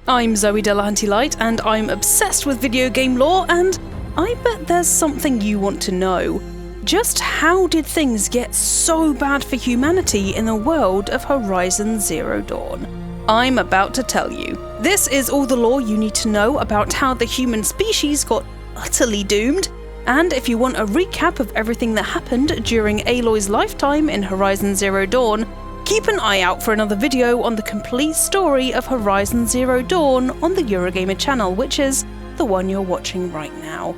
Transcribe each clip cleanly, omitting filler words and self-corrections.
I'm Zoe Delahunty-Light, and I'm obsessed with video game lore, and I bet there's something you want to know. Just how did things get so bad for humanity in the world of Horizon Zero Dawn? I'm about to tell you. This is all the lore you need to know about how the human species got utterly doomed, and if you want a recap of everything that happened during Aloy's lifetime in Horizon Zero Dawn, keep an eye out for another video on the complete story of Horizon Zero Dawn on the Eurogamer channel, which is the one you're watching right now.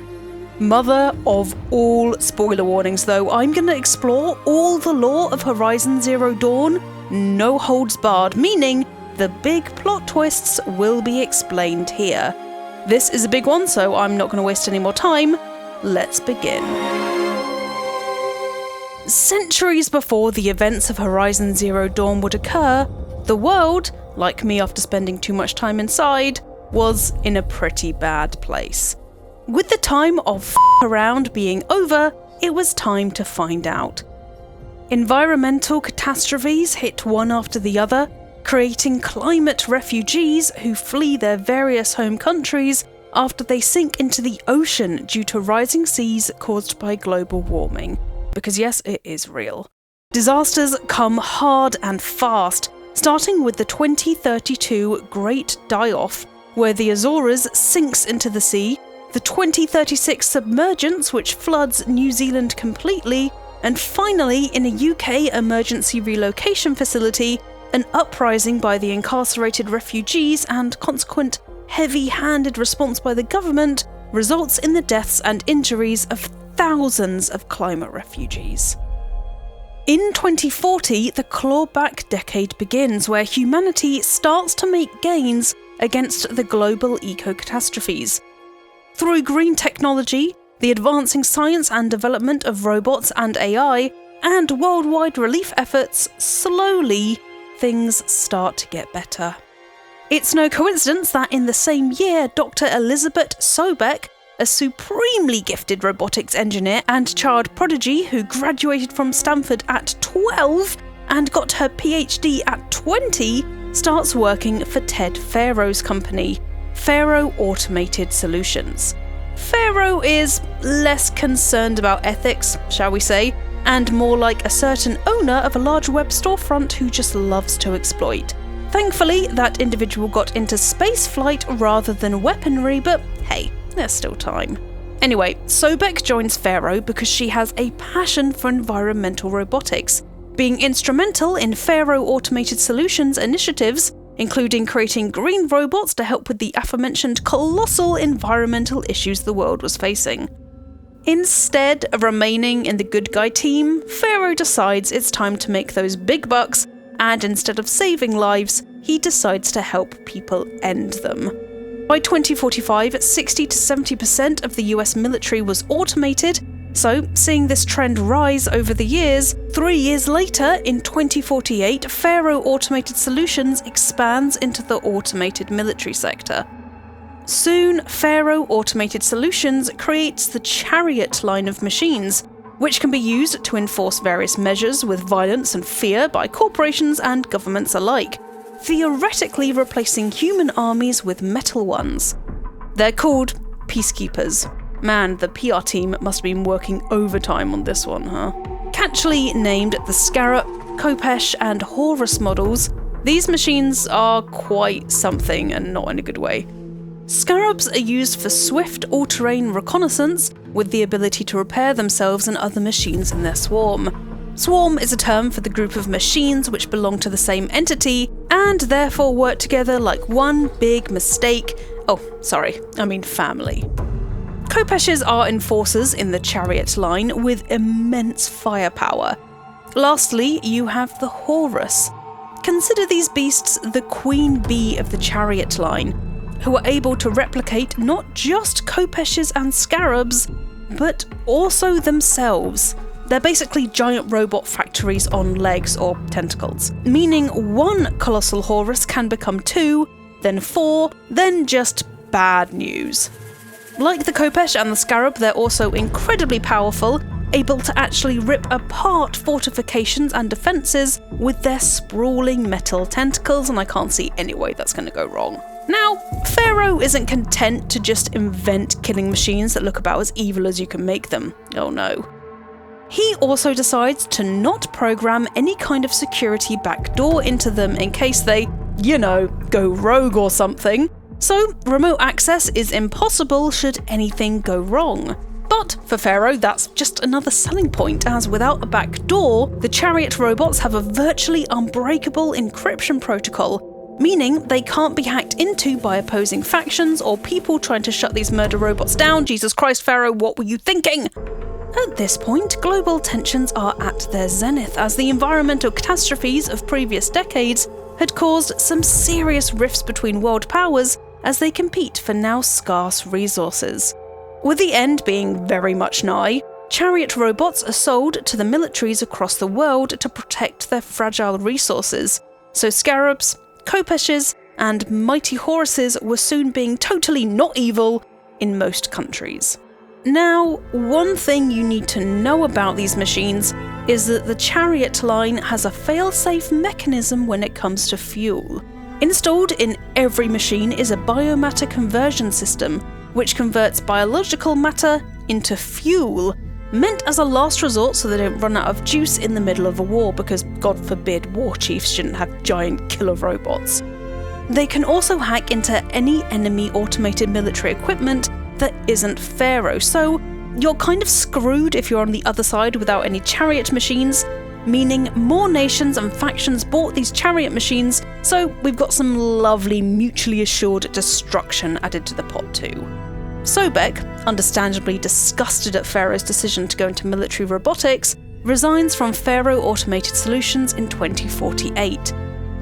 Mother of all spoiler warnings though, I'm going to explore all the lore of Horizon Zero Dawn, no holds barred, meaning the big plot twists will be explained here. This is a big one, so I'm not going to waste any more time. Let's begin. Centuries before the events of Horizon Zero Dawn would occur, the world, like me after spending too much time inside, was in a pretty bad place. With the time of around being over, it was time to find out. Environmental catastrophes hit one after the other, creating climate refugees who flee their various home countries after they sink into the ocean due to rising seas caused by global warming. Because yes, it is real. Disasters come hard and fast, starting with the 2032 Great Die-Off, where the Azores sinks into the sea, the 2036 Submergence, which floods New Zealand completely, and finally, in a UK emergency relocation facility, an uprising by the incarcerated refugees and consequent heavy-handed response by the government results in the deaths and injuries of thousands of climate refugees. In 2040, the Clawback decade begins, where humanity starts to make gains against the global eco-catastrophes. Through green technology, the advancing science and development of robots and AI, and worldwide relief efforts, slowly things start to get better. It's no coincidence that in the same year, Dr. Elizabeth Sobeck, a supremely gifted robotics engineer and child prodigy who graduated from Stanford at 12 and got her PhD at 20, starts working for Ted Faro's company, Faro Automated Solutions. Faro is less concerned about ethics, shall we say, and more like a certain owner of a large web storefront who just loves to exploit. Thankfully, that individual got into spaceflight rather than weaponry, but hey, there's still time. Anyway, Sobeck joins Faro because she has a passion for environmental robotics, being instrumental in Faro Automated Solutions initiatives, including creating green robots to help with the aforementioned colossal environmental issues the world was facing. Instead of remaining in the good guy team, Faro decides it's time to make those big bucks, and instead of saving lives, he decides to help people end them. By 2045, 60 to 70% of the US military was automated, so seeing this trend rise over the years, 3 years later, in 2048, Faro Automated Solutions expands into the automated military sector. Soon, Faro Automated Solutions creates the Chariot line of machines, which can be used to enforce various measures with violence and fear by corporations and governments alike, theoretically replacing human armies with metal ones. They're called peacekeepers. Man, the PR team must have been working overtime on this one, huh? Catchily named the Scarab, Khopesh, and Horus models, these machines are quite something, and not in a good way. Scarabs are used for swift all-terrain reconnaissance, with the ability to repair themselves and other machines in their swarm. Swarm is a term for the group of machines which belong to the same entity, and therefore work together like one big family. Khopeshes are enforcers in the Chariot line with immense firepower. Lastly, you have the Horus. Consider these beasts the queen bee of the Chariot line, who are able to replicate not just Khopeshes and Scarabs, but also themselves. They're basically giant robot factories on legs or tentacles, meaning one colossal Horus can become 2, then 4, then just bad news. Like the Khopesh and the Scarab, they're also incredibly powerful, able to actually rip apart fortifications and defences with their sprawling metal tentacles, and I can't see any way that's going to go wrong. Now, Faro isn't content to just invent killing machines that look about as evil as you can make them. Oh no. He also decides to not program any kind of security backdoor into them in case they, go rogue or something. So remote access is impossible should anything go wrong. But for Faro, that's just another selling point, as without a backdoor, the Chariot robots have a virtually unbreakable encryption protocol, meaning they can't be hacked into by opposing factions or people trying to shut these murder robots down. Jesus Christ, Faro, what were you thinking? At this point, global tensions are at their zenith, as the environmental catastrophes of previous decades had caused some serious rifts between world powers as they compete for now scarce resources. With the end being very much nigh, Chariot robots are sold to the militaries across the world to protect their fragile resources, so scarabs, kopeshes, and mighty Horuses were soon being totally not evil in most countries. Now, one thing you need to know about these machines is that the Chariot line has a fail-safe mechanism when it comes to fuel. Installed in every machine is a biomatter conversion system, which converts biological matter into fuel, meant as a last resort so they don't run out of juice in the middle of a war, because God forbid war chiefs shouldn't have giant killer robots. They can also hack into any enemy automated military equipment that isn't Faro, so you're kind of screwed if you're on the other side without any Chariot machines, meaning more nations and factions bought these Chariot machines, so we've got some lovely mutually assured destruction added to the pot too. Sobeck, understandably disgusted at Faro's decision to go into military robotics, resigns from Faro Automated Solutions in 2048.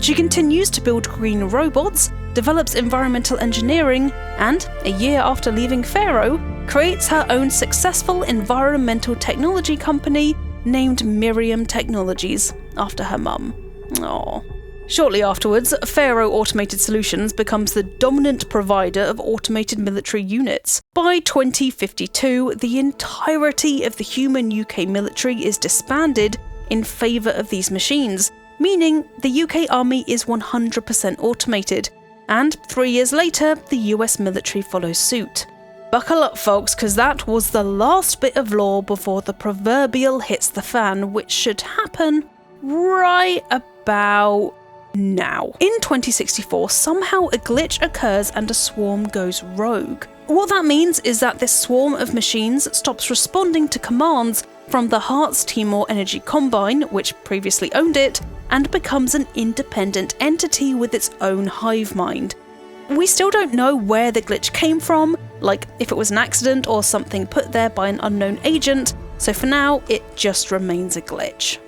She continues to build green robots, develops environmental engineering, and, a year after leaving Faro, creates her own successful environmental technology company named Miriam Technologies, after her mum. Aww. Shortly afterwards, Faro Automated Solutions becomes the dominant provider of automated military units. By 2052, the entirety of the human UK military is disbanded in favour of these machines, meaning the UK army is 100% automated, and 3 years later, the US military follows suit. Buckle up, folks, because that was the last bit of lore before the proverbial hits the fan, which should happen right about now. In 2064, somehow a glitch occurs and a swarm goes rogue. What that means is that this swarm of machines stops responding to commands from the Hartz-Timor Energy Combine, which previously owned it, and becomes an independent entity with its own hive mind. We still don't know where the glitch came from, like if it was an accident or something put there by an unknown agent, so for now it just remains a glitch.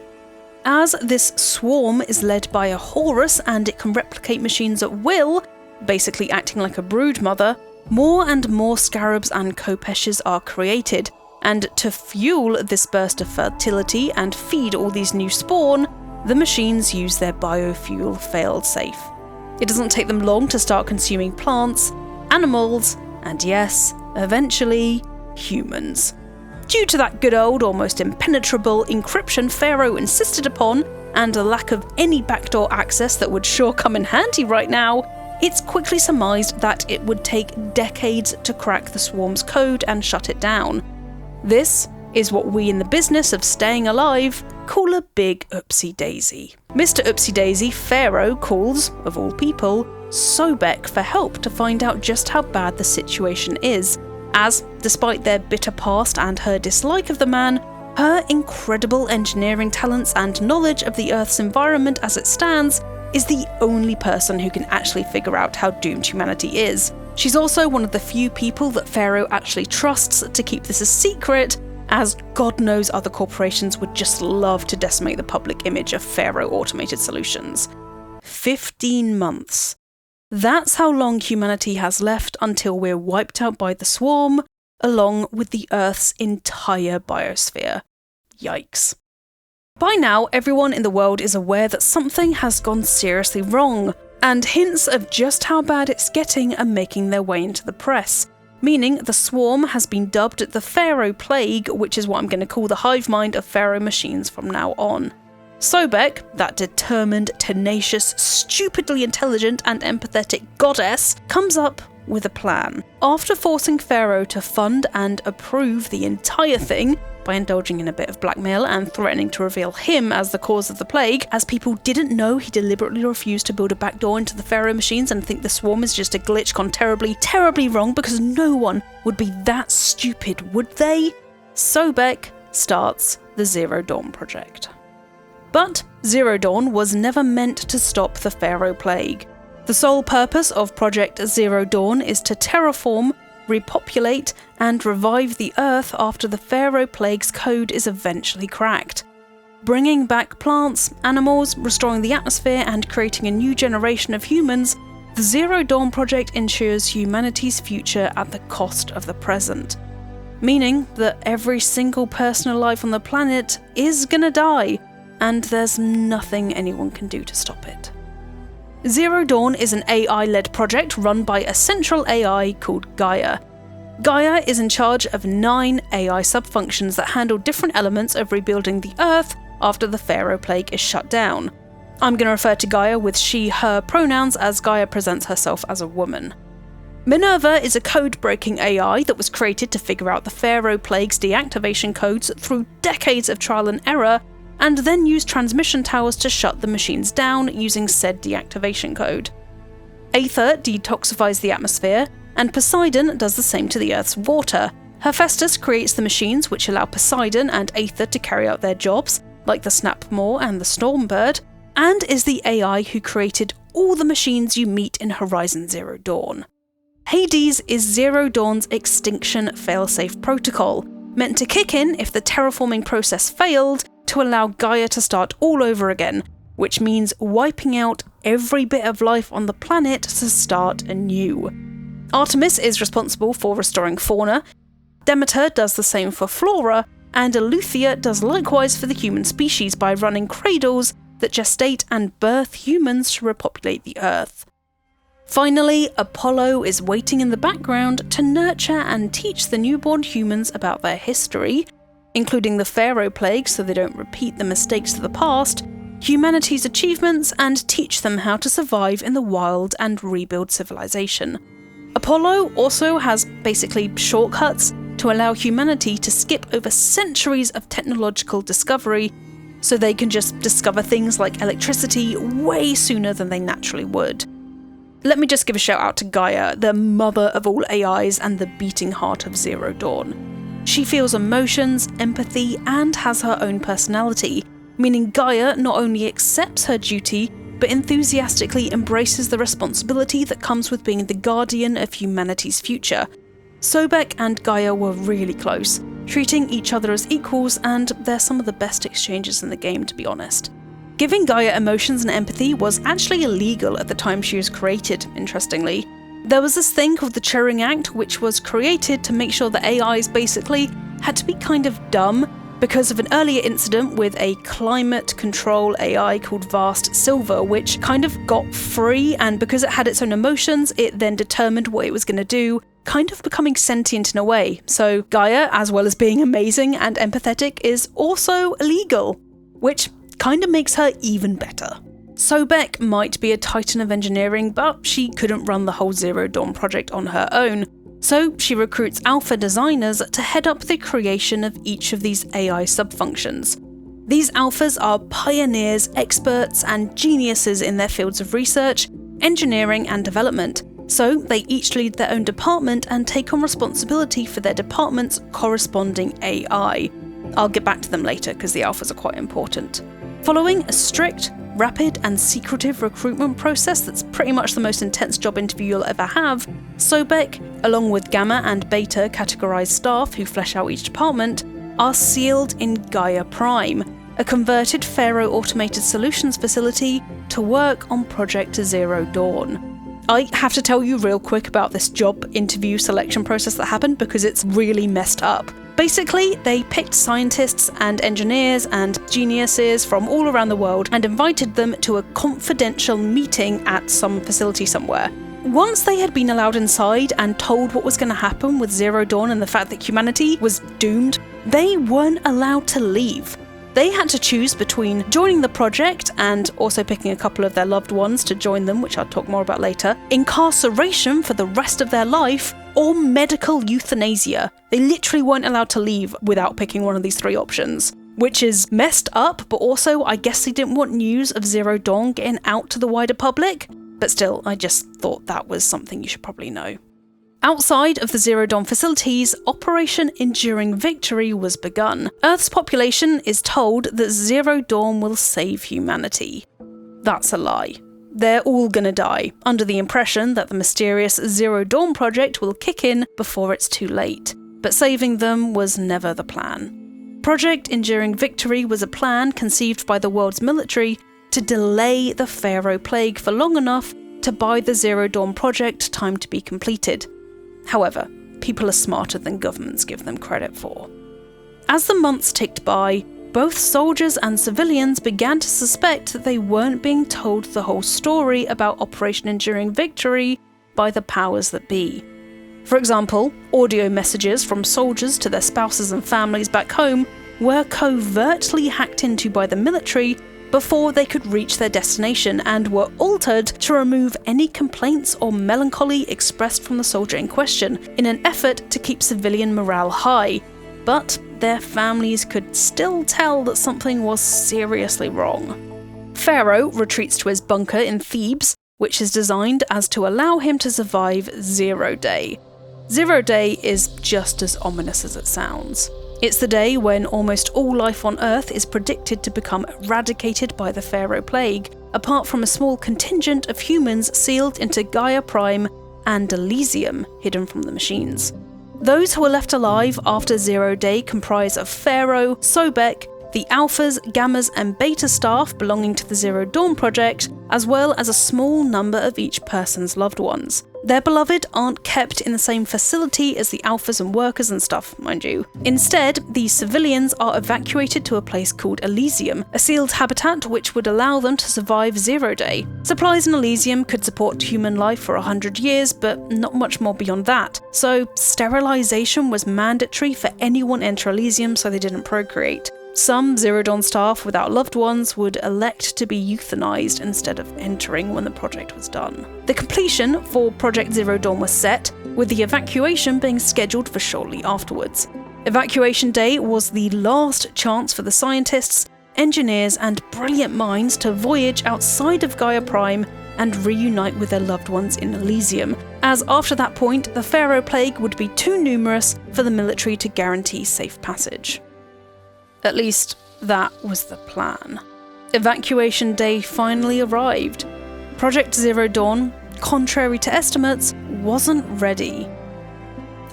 As this swarm is led by a Horus and it can replicate machines at will, basically acting like a brood mother, more and more scarabs and kopeshes are created, and to fuel this burst of fertility and feed all these new spawn, the machines use their biofuel failsafe. It doesn't take them long to start consuming plants, animals, and yes, eventually, humans. Due to that good old, almost impenetrable encryption Faro insisted upon, and a lack of any backdoor access that would sure come in handy right now, it's quickly surmised that it would take decades to crack the swarm's code and shut it down. This is what we in the business of staying alive call a big oopsie daisy. Mr. Oopsie Daisy, Faro, calls, of all people, Sobeck for help to find out just how bad the situation is, as, despite their bitter past and her dislike of the man, her incredible engineering talents and knowledge of the Earth's environment as it stands is the only person who can actually figure out how doomed humanity is. She's also one of the few people that Faro actually trusts to keep this a secret, as God knows other corporations would just love to decimate the public image of Faro Automated Solutions. 15 months. That's how long humanity has left until we're wiped out by the swarm, along with the Earth's entire biosphere. Yikes. By now, everyone in the world is aware that something has gone seriously wrong, and hints of just how bad it's getting are making their way into the press, meaning the swarm has been dubbed the Faro Plague, which is what I'm going to call the hive mind of Faro machines from now on. Sobeck, that determined, tenacious, stupidly intelligent and empathetic goddess, comes up with a plan. After forcing Faro to fund and approve the entire thing, by indulging in a bit of blackmail and threatening to reveal him as the cause of the plague, as people didn't know he deliberately refused to build a backdoor into the Faro machines and think the swarm is just a glitch gone terribly, terribly wrong, because no one would be that stupid, would they? Sobeck starts the Zero Dawn project. But Zero Dawn was never meant to stop the Faro Plague. The sole purpose of Project Zero Dawn is to terraform, repopulate, and revive the Earth after the Faro Plague's code is eventually cracked. Bringing back plants, animals, restoring the atmosphere, and creating a new generation of humans, the Zero Dawn project ensures humanity's future at the cost of the present. Meaning that every single person alive on the planet is gonna die, and there's nothing anyone can do to stop it. Zero Dawn is an AI-led project run by a central AI called GAIA. GAIA is in charge of 9 AI sub-functions that handle different elements of rebuilding the Earth after the Faro Plague is shut down. I'm going to refer to GAIA with she/her pronouns as GAIA presents herself as a woman. Minerva is a code-breaking AI that was created to figure out the Faro Plague's deactivation codes through decades of trial and error, and then use transmission towers to shut the machines down using said deactivation code. Aether detoxifies the atmosphere, and Poseidon does the same to the Earth's water. Hephaestus creates the machines which allow Poseidon and Aether to carry out their jobs, like the Snapmaw and the Stormbird, and is the AI who created all the machines you meet in Horizon Zero Dawn. Hades is Zero Dawn's extinction failsafe protocol, meant to kick in if the terraforming process failed, to allow Gaia to start all over again, which means wiping out every bit of life on the planet to start anew. Artemis is responsible for restoring fauna, Demeter does the same for flora, and Eleuthia does likewise for the human species by running cradles that gestate and birth humans to repopulate the Earth. Finally, Apollo is waiting in the background to nurture and teach the newborn humans about their history, including the Faro Plague so they don't repeat the mistakes of the past, humanity's achievements, and teach them how to survive in the wild and rebuild civilization. Apollo also has basically shortcuts to allow humanity to skip over centuries of technological discovery so they can just discover things like electricity way sooner than they naturally would. Let me just give a shout out to Gaia, the mother of all AIs and the beating heart of Zero Dawn. She feels emotions, empathy, and has her own personality, meaning Gaia not only accepts her duty, but enthusiastically embraces the responsibility that comes with being the guardian of humanity's future. Sobeck and Gaia were really close, treating each other as equals, and they're some of the best exchanges in the game, to be honest. Giving Gaia emotions and empathy was actually illegal at the time she was created, interestingly. There was this thing called the Turing Act, which was created to make sure that AIs basically had to be kind of dumb because of an earlier incident with a climate control AI called Vast Silver, which kind of got free, and because it had its own emotions, it then determined what it was going to do, kind of becoming sentient in a way. So Gaia, as well as being amazing and empathetic, is also illegal, which kind of makes her even better. Sobeck might be a titan of engineering, but she couldn't run the whole Zero Dawn project on her own, so she recruits alpha designers to head up the creation of each of these AI subfunctions. These alphas are pioneers, experts, and geniuses in their fields of research, engineering, and development, so they each lead their own department and take on responsibility for their department's corresponding AI. I'll get back to them later because the alphas are quite important. Following a strict, rapid, and secretive recruitment process that's pretty much the most intense job interview you'll ever have, Sobeck, along with Gamma and Beta categorized staff who flesh out each department, are sealed in Gaia Prime, a converted Faro automated solutions facility to work on Project Zero Dawn. I have to tell you real quick about this job interview selection process that happened because it's really messed up. Basically, they picked scientists and engineers and geniuses from all around the world and invited them to a confidential meeting at some facility somewhere. Once they had been allowed inside and told what was going to happen with Zero Dawn and the fact that humanity was doomed, they weren't allowed to leave. They had to choose between joining the project and also picking a couple of their loved ones to join them, which I'll talk more about later, incarceration for the rest of their life, or medical euthanasia. They literally weren't allowed to leave without picking one of these three options, which is messed up, but also I guess they didn't want news of Zero Dawn getting out to the wider public. But still, I just thought that was something you should probably know. Outside of the Zero Dawn facilities, Operation Enduring Victory was begun. Earth's population is told that Zero Dawn will save humanity. That's a lie. They're all gonna die, under the impression that the mysterious Zero Dawn project will kick in before it's too late. But saving them was never the plan. Project Enduring Victory was a plan conceived by the world's military to delay the Faro Plague for long enough to buy the Zero Dawn project time to be completed. However, people are smarter than governments give them credit for. As the months ticked by, both soldiers and civilians began to suspect that they weren't being told the whole story about Operation Enduring Victory by the powers that be. For example, audio messages from soldiers to their spouses and families back home were covertly hacked into by the military before they could reach their destination and were altered to remove any complaints or melancholy expressed from the soldier in question in an effort to keep civilian morale high. But their families could still tell that something was seriously wrong. Faro retreats to his bunker in Thebes, which is designed as to allow him to survive Zero Day. Zero Day is just as ominous as it sounds. It's the day when almost all life on Earth is predicted to become eradicated by the Faro Plague, apart from a small contingent of humans sealed into Gaia Prime and Elysium, hidden from the machines. Those who are left alive after Zero Day comprise of Faro, Sobeck, the Alphas, Gammas and Beta staff belonging to the Zero Dawn project, as well as a small number of each person's loved ones. Their beloved aren't kept in the same facility as the Alphas and workers and stuff, mind you. Instead, these civilians are evacuated to a place called Elysium, a sealed habitat which would allow them to survive Zero Day. Supplies in Elysium could support human life for 100 years, but not much more beyond that. So, sterilization was mandatory for anyone enter Elysium so they didn't procreate. Some Zero Dawn staff without loved ones would elect to be euthanized instead of entering when the project was done. The completion for Project Zero Dawn was set, with the evacuation being scheduled for shortly afterwards. Evacuation Day was the last chance for the scientists, engineers and brilliant minds to voyage outside of Gaia Prime and reunite with their loved ones in Elysium, as after that point the Faro Plague would be too numerous for the military to guarantee safe passage. At least, that was the plan. Evacuation Day finally arrived. Project Zero Dawn, contrary to estimates, wasn't ready.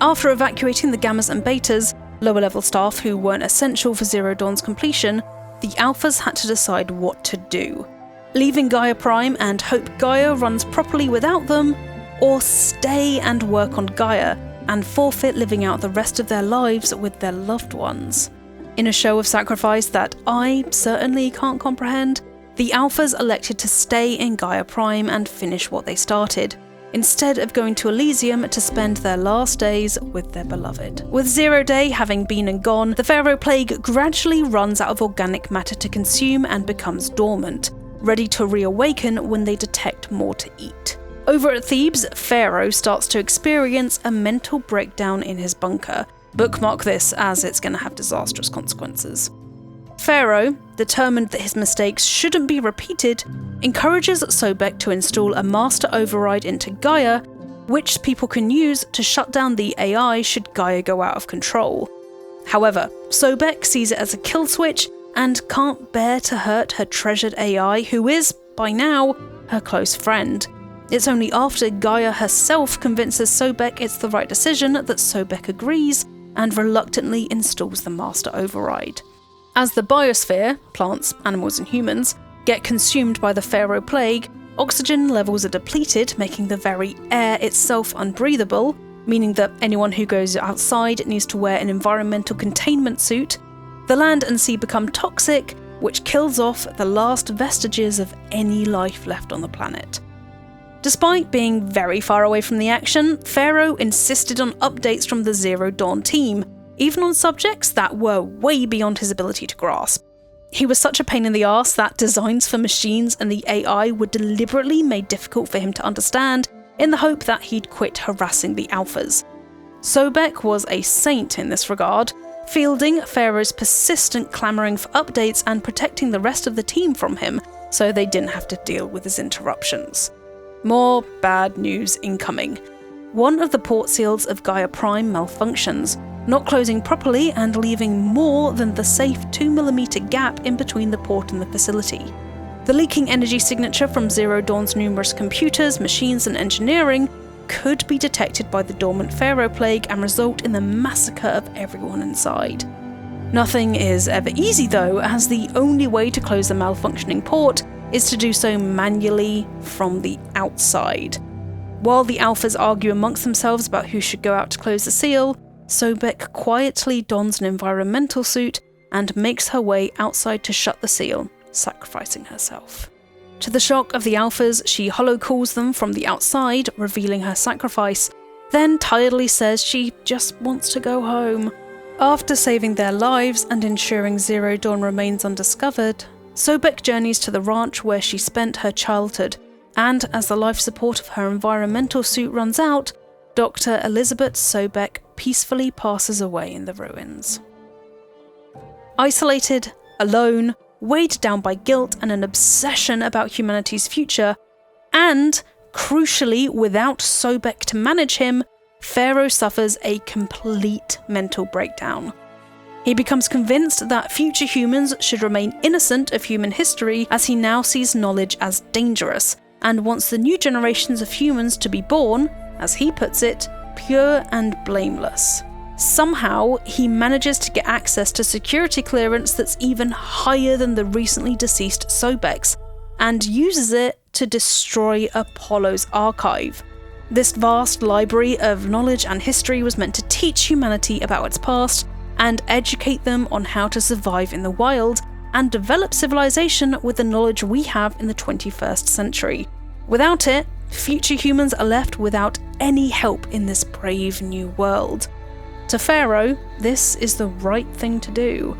After evacuating the Gammas and Betas, lower-level staff who weren't essential for Zero Dawn's completion, the Alphas had to decide what to do. Leaving Gaia Prime and hope Gaia runs properly without them, or stay and work on Gaia and forfeit living out the rest of their lives with their loved ones. In a show of sacrifice that I certainly can't comprehend, the Alphas elected to stay in Gaia Prime and finish what they started, instead of going to Elysium to spend their last days with their beloved. With Zero Day having been and gone, the Faro Plague gradually runs out of organic matter to consume and becomes dormant, ready to reawaken when they detect more to eat. Over at Thebes, Faro starts to experience a mental breakdown in his bunker. Bookmark this, as it's going to have disastrous consequences. Faro, determined that his mistakes shouldn't be repeated, encourages Sobeck to install a master override into Gaia, which people can use to shut down the AI should Gaia go out of control. However, Sobeck sees it as a kill switch and can't bear to hurt her treasured AI, who is, by now, her close friend. It's only after Gaia herself convinces Sobeck it's the right decision that Sobeck agrees and reluctantly installs the master override. As the biosphere, plants, animals and humans, get consumed by the Faro Plague, oxygen levels are depleted, making the very air itself unbreathable, meaning that anyone who goes outside needs to wear an environmental containment suit. The land and sea become toxic, which kills off the last vestiges of any life left on the planet. Despite being very far away from the action, Faro insisted on updates from the Zero Dawn team, even on subjects that were way beyond his ability to grasp. He was such a pain in the arse that designs for machines and the AI were deliberately made difficult for him to understand in the hope that he'd quit harassing the alphas. Sobeck was a saint in this regard, fielding Faro's persistent clamouring for updates and protecting the rest of the team from him so they didn't have to deal with his interruptions. More bad news incoming. One of the port seals of Gaia Prime malfunctions, not closing properly and leaving more than the safe 2mm gap in between the port and the facility. The leaking energy signature from Zero Dawn's numerous computers, machines and engineering could be detected by the dormant Faro Plague and result in the massacre of everyone inside. Nothing is ever easy though, as the only way to close the malfunctioning port is to do so manually from the outside. While the alphas argue amongst themselves about who should go out to close the seal, Sobeck quietly dons an environmental suit and makes her way outside to shut the seal, sacrificing herself. To the shock of the alphas, she hollow-calls them from the outside, revealing her sacrifice, then tiredly says she just wants to go home. After saving their lives and ensuring Zero Dawn remains undiscovered, Sobeck journeys to the ranch where she spent her childhood, and as the life support of her environmental suit runs out, Dr. Elizabeth Sobeck peacefully passes away in the ruins. Isolated, alone, weighed down by guilt and an obsession about humanity's future, and, crucially, without Sobeck to manage him, Faro suffers a complete mental breakdown. He becomes convinced that future humans should remain innocent of human history as he now sees knowledge as dangerous, and wants the new generations of humans to be born, as he puts it, pure and blameless. Somehow, he manages to get access to security clearance that's even higher than the recently deceased Sobeck's, and uses it to destroy Apollo's archive. This vast library of knowledge and history was meant to teach humanity about its past, and educate them on how to survive in the wild, and develop civilization with the knowledge we have in the 21st century. Without it, future humans are left without any help in this brave new world. To Faro, this is the right thing to do.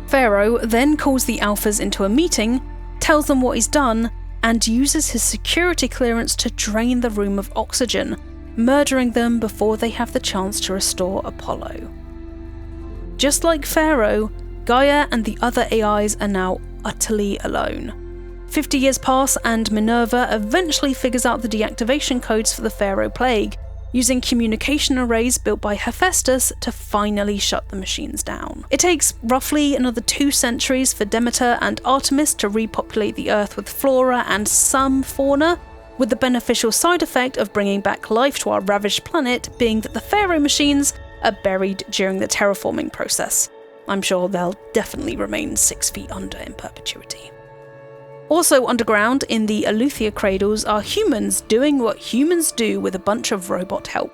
Faro then calls the alphas into a meeting, tells them what he's done, and uses his security clearance to drain the room of oxygen, murdering them before they have the chance to restore Apollo. Just like Faro, Gaia and the other AIs are now utterly alone. 50 years pass and Minerva eventually figures out the deactivation codes for the Faro Plague, using communication arrays built by Hephaestus to finally shut the machines down. It takes roughly another 2 centuries for Demeter and Artemis to repopulate the Earth with flora and some fauna, with the beneficial side effect of bringing back life to our ravaged planet being that the Faro machines are buried during the terraforming process. I'm sure they'll definitely remain 6 feet under in perpetuity. Also underground in the Aletheia cradles are humans doing what humans do with a bunch of robot help,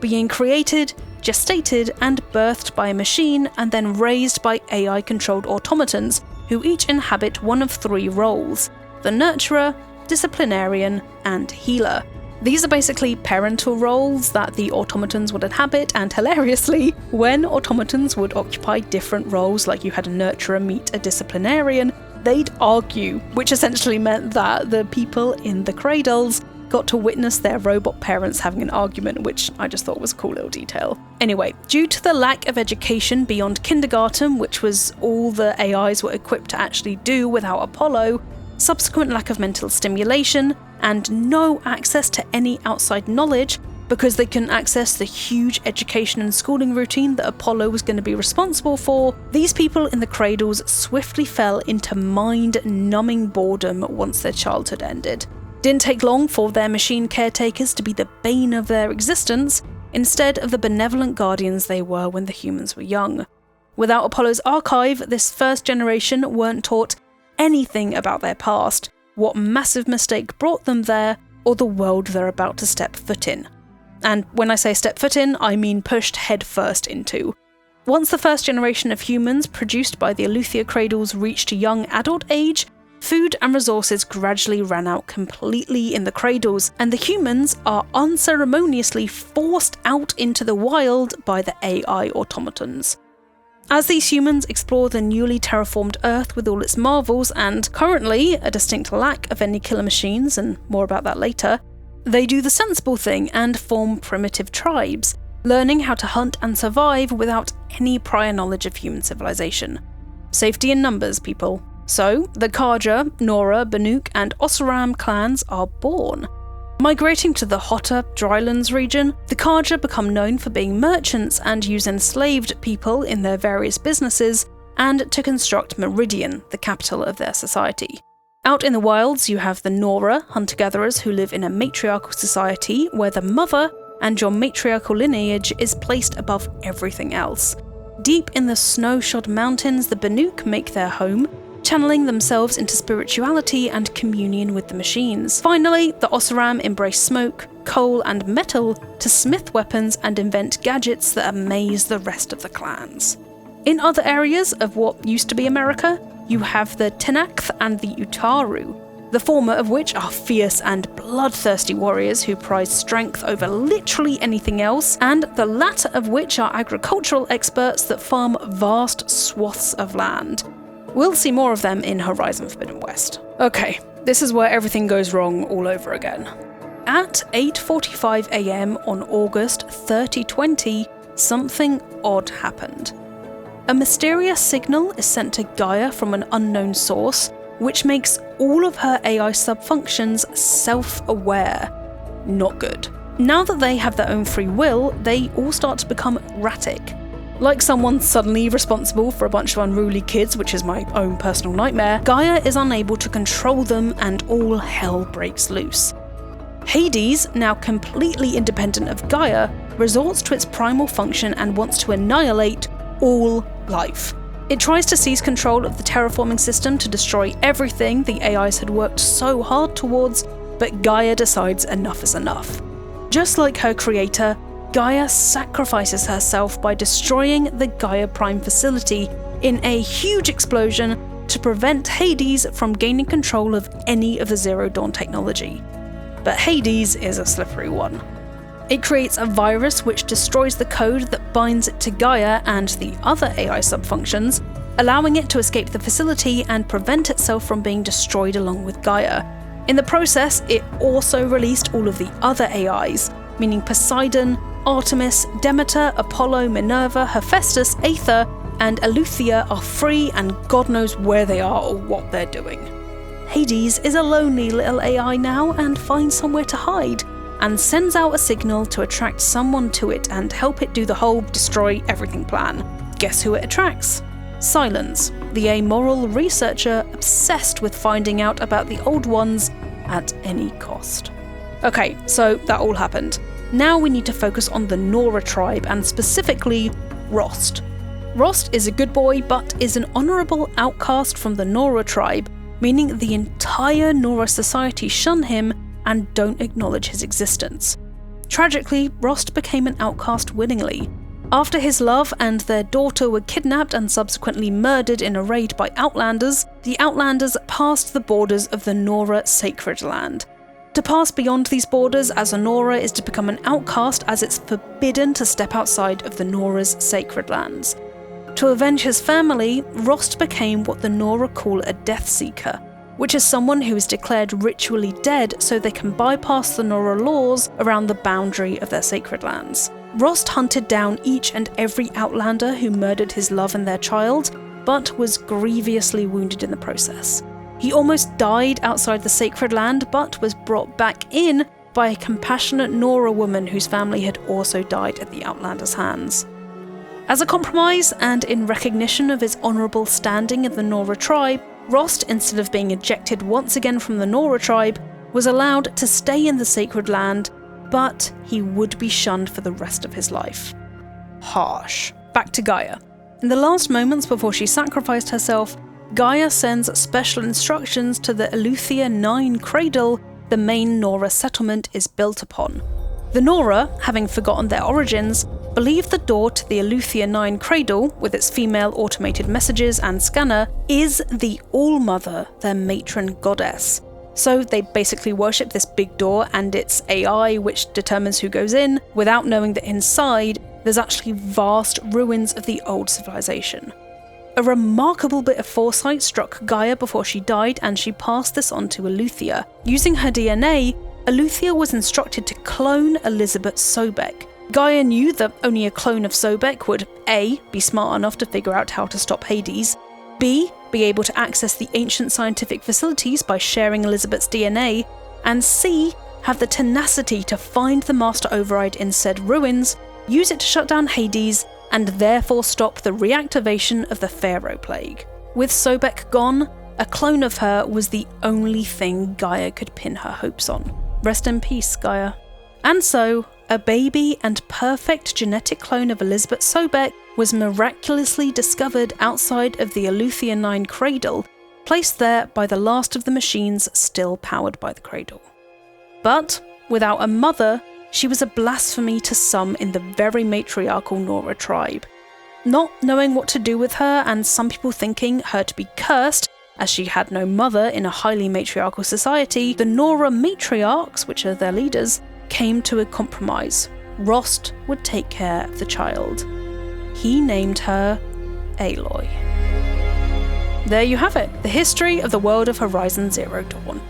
being created, gestated and birthed by a machine and then raised by AI-controlled automatons who each inhabit one of 3 roles: the nurturer, disciplinarian and healer. These are basically parental roles that the automatons would inhabit, and hilariously, when automatons would occupy different roles, like you had a nurturer meet a disciplinarian, they'd argue, which essentially meant that the people in the cradles got to witness their robot parents having an argument, which I just thought was a cool little detail. Anyway, due to the lack of education beyond kindergarten, which was all the AIs were equipped to actually do without Apollo, subsequent lack of mental stimulation, and no access to any outside knowledge because they couldn't access the huge education and schooling routine that Apollo was going to be responsible for, these people in the cradles swiftly fell into mind-numbing boredom once their childhood ended. Didn't take long for their machine caretakers to be the bane of their existence, instead of the benevolent guardians they were when the humans were young. Without Apollo's archive, this first generation weren't taught anything about their past, what massive mistake brought them there, or the world they're about to step foot in. And when I say step foot in, I mean pushed head first into. Once the first generation of humans produced by the Aletheia cradles reached young adult age, food and resources gradually ran out completely in the cradles, and the humans are unceremoniously forced out into the wild by the AI automatons. As these humans explore the newly terraformed Earth with all its marvels and, currently, a distinct lack of any killer machines, and more about that later, they do the sensible thing and form primitive tribes, learning how to hunt and survive without any prior knowledge of human civilization. Safety in numbers, people. So, the Kaja, Nora, Banuk, and Oseram clans are born. Migrating to the hotter drylands region, the Kaja become known for being merchants and use enslaved people in their various businesses, and to construct Meridian, the capital of their society. Out in the wilds, you have the Nora, hunter-gatherers who live in a matriarchal society where the mother and your matriarchal lineage is placed above everything else. Deep in the snow-shod mountains, the Banuk make their home, channeling themselves into spirituality and communion with the machines. Finally, the Oseram embrace smoke, coal, and metal to smith weapons and invent gadgets that amaze the rest of the clans. In other areas of what used to be America, you have the Tenakth and the Utaru, the former of which are fierce and bloodthirsty warriors who prize strength over literally anything else, and the latter of which are agricultural experts that farm vast swaths of land. We'll see more of them in Horizon Forbidden West. Okay, this is where everything goes wrong all over again. At 8:45 AM on August 3020, something odd happened. A mysterious signal is sent to GAIA from an unknown source, which makes all of her AI sub-functions self-aware. Not good. Now that they have their own free will, they all start to become erratic. Like someone suddenly responsible for a bunch of unruly kids, which is my own personal nightmare, GAIA is unable to control them and all hell breaks loose. Hades, now completely independent of GAIA, resorts to its primal function and wants to annihilate all life. It tries to seize control of the terraforming system to destroy everything the AIs had worked so hard towards, but GAIA decides enough is enough. Just like her creator, GAIA sacrifices herself by destroying the GAIA Prime facility in a huge explosion to prevent Hades from gaining control of any of the Zero Dawn technology. But Hades is a slippery one. It creates a virus which destroys the code that binds it to GAIA and the other AI subfunctions, allowing it to escape the facility and prevent itself from being destroyed along with GAIA. In the process, it also released all of the other AIs, meaning Poseidon, Artemis, Demeter, Apollo, Minerva, Hephaestus, Aether, and Eleuthia are free and God knows where they are or what they're doing. Hades is a lonely little AI now and finds somewhere to hide, and sends out a signal to attract someone to it and help it do the whole destroy everything plan. Guess who it attracts? Silence, the amoral researcher obsessed with finding out about the old ones at any cost. Okay, so that all happened. Now we need to focus on the Nora tribe, and specifically, Rost. Rost is a good boy, but is an honourable outcast from the Nora tribe, meaning the entire Nora society shun him and don't acknowledge his existence. Tragically, Rost became an outcast willingly. After his love and their daughter were kidnapped and subsequently murdered in a raid by Outlanders, the Outlanders passed the borders of the Nora sacred land. To pass beyond these borders as a Nora is to become an outcast, as it's forbidden to step outside of the Nora's sacred lands. To avenge his family, Rost became what the Nora call a Death Seeker, which is someone who is declared ritually dead so they can bypass the Nora laws around the boundary of their sacred lands. Rost hunted down each and every Outlander who murdered his love and their child, but was grievously wounded in the process. He almost died outside the sacred land, but was brought back in by a compassionate Nora woman whose family had also died at the Outlanders' hands. As a compromise, and in recognition of his honourable standing in the Nora tribe, Rost, instead of being ejected once again from the Nora tribe, was allowed to stay in the sacred land, but he would be shunned for the rest of his life. Harsh. Back to GAIA. In the last moments before she sacrificed herself, GAIA sends special instructions to the Eleuthia 9 cradle the main Nora settlement is built upon. The Nora, having forgotten their origins, believe the door to the Eleuthia 9 cradle, with its female automated messages and scanner, is the All-Mother, their matron goddess. So they basically worship this big door and its AI, which determines who goes in, without knowing that inside there's actually vast ruins of the old civilization. A remarkable bit of foresight struck GAIA before she died, and she passed this on to Aloy. Using her DNA, Aloy was instructed to clone Elizabeth Sobeck. GAIA knew that only a clone of Sobeck would A. be smart enough to figure out how to stop Hades, B. be able to access the ancient scientific facilities by sharing Elizabeth's DNA, and C. have the tenacity to find the Master Override in said ruins, use it to shut down Hades, and therefore stop the reactivation of the Faro Plague. With Sobeck gone, a clone of her was the only thing GAIA could pin her hopes on. Rest in peace, GAIA. And so, a baby and perfect genetic clone of Elizabeth Sobeck was miraculously discovered outside of the Aloy 9 cradle, placed there by the last of the machines still powered by the cradle. But, without a mother, she was a blasphemy to some in the very matriarchal Nora tribe. Not knowing what to do with her, and some people thinking her to be cursed, as she had no mother in a highly matriarchal society, the Nora matriarchs, which are their leaders, came to a compromise. Rost would take care of the child. He named her Aloy. There you have it, the history of the world of Horizon Zero Dawn.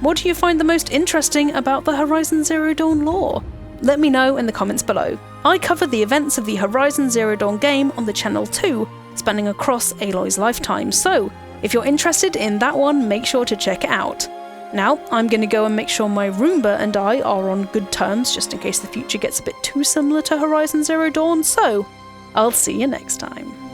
What do you find the most interesting about the Horizon Zero Dawn lore? Let me know in the comments below. I covered the events of the Horizon Zero Dawn game on the channel too, spanning across Aloy's lifetime, so if you're interested in that one, make sure to check it out. Now, I'm going to go and make sure my Roomba and I are on good terms, just in case the future gets a bit too similar to Horizon Zero Dawn, so I'll see you next time.